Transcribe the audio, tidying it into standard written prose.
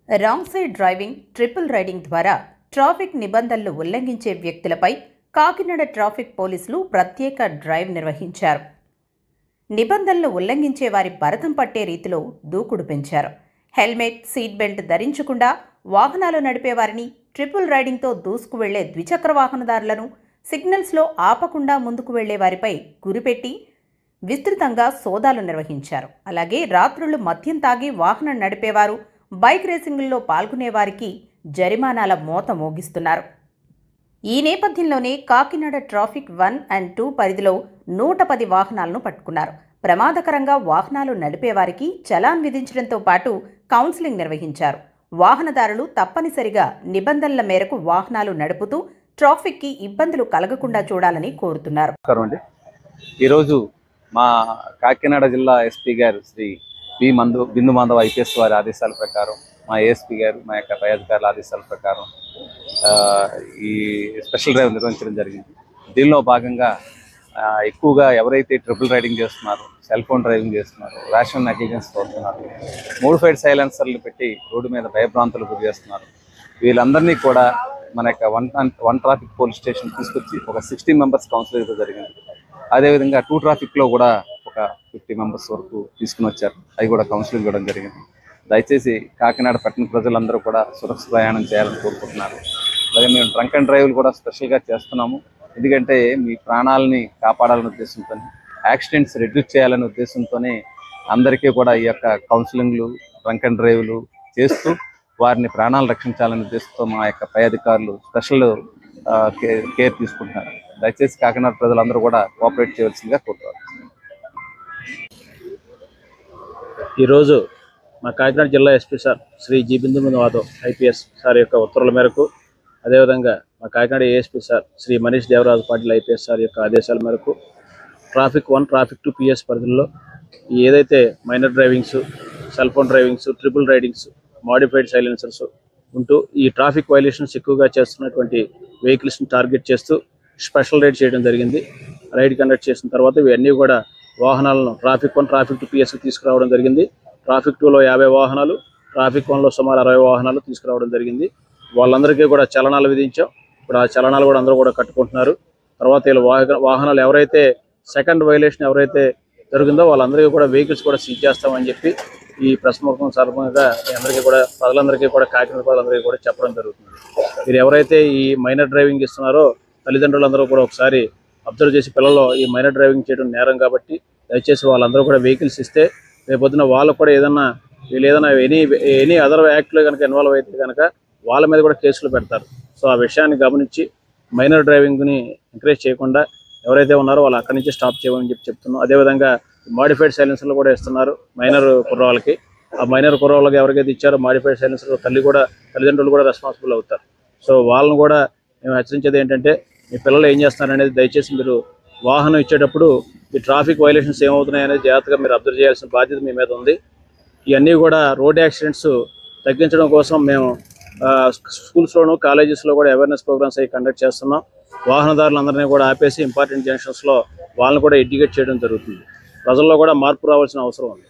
Wrong side driving, triple riding ద్వారా traffic నిబంధనలు ఉల్లంఘించే వ్యక్తులపై కాకినాడ ట్రాఫిక్ పోలీసులు ప్రత్యేక డ్రైవ్ నిర్వహించారు. నిబంధనలు ఉల్లంఘించే వారి భరతం పట్టే రీతిలో దూకుడు పెంచారు. హెల్మెట్, సీట్ బెల్ట్ ధరించకుండా వాహనాలు నడిపేవారిని, ట్రిపుల్ రైడింగ్తో దూసుకు వెళ్లే ద్విచక్ర వాహనదారులను, సిగ్నల్స్లో ఆపకుండా ముందుకు వెళ్లే వారిపై గురిపెట్టి విస్తృతంగా సోదాలు నిర్వహించారు. అలాగే రాత్రులు మద్యం తాగి వాహనం నడిపేవారు, బైక్ రేసింగుల్లో పాల్గొనేవారికి జరిమానాల మోత మోగిస్తున్నారు. ఈ నేపథ్యంలోనే కాకినాడ ట్రాఫిక్ 1 and 2 పరిధిలో 110 వాహనాలను పట్టుకున్నారు. ప్రమాదకరంగా వాహనాలు నడిపేవారికి చలాన్ విధించడంతో పాటు కౌన్సిలింగ్ నిర్వహించారు. వాహనదారులు తప్పనిసరిగా నిబంధనల మేరకు వాహనాలు నడుపుతూ ట్రాఫిక్కి ఇబ్బందులు కలగకుండా చూడాలని కోరుతున్నారు. ఈరోజు మా కాకినాడ జిల్లా ఎస్పీ గారు శ్రీ బిందు మాధవ్ ఐపీఎస్ వారి ఆదేశాల ప్రకారం, మా ఏఎస్పీ గారు, మా యొక్క పై అధికారుల ఆదేశాల ప్రకారం ఈ స్పెషల్ డ్రైవ్ నిర్వహించడం జరిగింది. దీనిలో భాగంగా ఎక్కువగా ఎవరైతే ట్రిపుల్ రైడింగ్ చేస్తున్నారో, సెల్ ఫోన్ డ్రైవింగ్ చేస్తున్నారు, ర్యాషనల్ నెగ్లిజెన్స్ తోడుతున్నారు, మోడిఫైడ్ సైలెన్సర్లు పెట్టి రోడ్డు మీద భయభ్రాంతులు గురి చేస్తున్నారు, వీళ్ళందరినీ కూడా మన యొక్క వన్ ట్రాఫిక్ పోలీస్ స్టేషన్ తీసుకొచ్చి ఒక 16 మెంబర్స్ కౌన్సిల్ ఇవ్వడం జరిగింది. అదేవిధంగా 2 ట్రాఫిక్లో కూడా ఒక 50 మెంబర్స్ వరకు తీసుకుని వచ్చారు. అవి కూడా కౌన్సిలింగ్ ఇవ్వడం జరిగింది. దయచేసి కాకినాడ పట్టణ ప్రజలందరూ కూడా సురక్షిత ప్రయాణం చేయాలని కోరుకుంటున్నారు. అలాగే మేము డ్రంక్ అండ్ డ్రైవ్లు కూడా స్పెషల్గా చేస్తున్నాము. ఎందుకంటే మీ ప్రాణాలని కాపాడాలనే ఉద్దేశంతో, యాక్సిడెంట్స్ రెడ్యూస్ చేయాలనే ఉద్దేశంతోనే అందరికీ కూడా ఈ యొక్క కౌన్సిలింగ్లు, డ్రంక్ అండ్ డ్రైవ్లు చేస్తూ వారిని ప్రాణాలు రక్షించాలనే ఉద్దేశంతో మా యొక్క పై అధికారులు స్పెషల్ కేర్ తీసుకుంటున్నారు. దయచేసి కాకినాడ ప్రజలందరూ కూడా కోఆపరేట్ చేయవలసిందిగా కోరుతారు. ఈరోజు మా కాకినాడ జిల్లా SP sir Shri Bindu Madhav IPS sir యొక్క ఉత్తర్వుల మేరకు, అదేవిధంగా మా Kakinada ASP sir Shri Manish Devaraju Patil IPS sir యొక్క ఆదేశాల మేరకు ట్రాఫిక్ 1, ట్రాఫిక్ 2 పిఎస్ పరిధిలో ఏదైతే minor drivings, cell phone drivings, triple ridings, modified silencers ఉంటూ ఈ ట్రాఫిక్ వైలేషన్స్ ఎక్కువగా చేస్తున్నటువంటి వెహికల్స్ని టార్గెట్ చేస్తూ స్పెషల్ రైడ్ చేయడం జరిగింది. రైడ్ కండక్ట్ చేసిన తర్వాత ఇవన్నీ కూడా వాహనాలను ట్రాఫిక్ 1, ట్రాఫిక్ 2 పిఎస్కి తీసుకురావడం జరిగింది. ట్రాఫిక్ 2లో 50 వాహనాలు, ట్రాఫిక్ 1లో సుమారు 60 వాహనాలు తీసుకురావడం జరిగింది. వాళ్ళందరికీ కూడా చలనాలు విధించాం. ఇప్పుడు ఆ చలనాలు కూడా అందరూ కూడా కట్టుకుంటున్నారు. తర్వాత వీళ్ళు వాహనాలు ఎవరైతే సెకండ్ వైలేషన్ ఎవరైతే జరిగిందో వాళ్ళందరికీ కూడా వెహికల్స్ కూడా సీజ్ చేస్తామని చెప్పి ఈ ప్రెస్ ముఖం సందర్భంగా అందరికీ కూడా ప్రజలందరికీ కూడా కాకినాడ ప్రజలందరికీ కూడా చెప్పడం జరుగుతుంది. మీరు ఎవరైతే ఈ మైనర్ డ్రైవింగ్ ఇస్తున్నారో తల్లిదండ్రులందరూ కూడా ఒకసారి అబ్జర్వ్ చేసి, పిల్లలు ఈ మైనర్ డ్రైవింగ్ చేయడం నేరం కాబట్టి దయచేసి వాళ్ళందరూ కూడా వెహికల్స్ ఇస్తే రేపొద్దున వాళ్ళకు కూడా వీళ్ళు ఏదైనా ఎనీ అదర్ యాక్ట్లో కనుక ఇన్వాల్వ్ అయితే కనుక వాళ్ళ మీద కూడా కేసులు పెడతారు. సో ఆ విషయాన్ని గమనించి మైనర్ డ్రైవింగ్ని ఎంకరేజ్ చేయకుండా ఎవరైతే ఉన్నారో వాళ్ళు అక్కడి నుంచి స్టాప్ చేయమని చెప్తున్నాం. అదేవిధంగా మాడిఫైడ్ సైలెన్సర్లు కూడా ఇస్తున్నారు మైనర్ కుర్రవాళ్ళకి. ఆ మైనర్ కుర్రవాళ్ళకి ఎవరికైతే ఇచ్చారో మాడిఫైడ్ సైలెన్సర్ తల్లిదండ్రులు కూడా రెస్పాన్సిబుల్ అవుతారు. సో వాళ్ళని కూడా మేము హెచ్చరించేది ఏంటంటే, మీ పిల్లలు ఏం చేస్తున్నారనేది దయచేసి మీరు వాహనం ఇచ్చేటప్పుడు ఈ ట్రాఫిక్ వైలేషన్స్ ఏమవుతున్నాయనేది జాగ్రత్తగా మీరు అబ్జర్వ్ చేయాల్సిన బాధ్యత మీ మీద ఉంది. ఇవన్నీ కూడా రోడ్ యాక్సిడెంట్స్ తగ్గించడం కోసం మేము స్కూల్స్లోను, కాలేజెస్లో కూడా అవేర్నెస్ ప్రోగ్రామ్స్ అవి కండక్ట్ చేస్తున్నాం. వాహనదారులందరినీ కూడా ఆపేసి ఇంపార్టెంట్ జంక్షన్స్లో వాళ్ళని కూడా ఎడ్యుకేట్ చేయడం జరుగుతుంది. ప్రజల్లో కూడా మార్పు రావాల్సిన అవసరం ఉంది.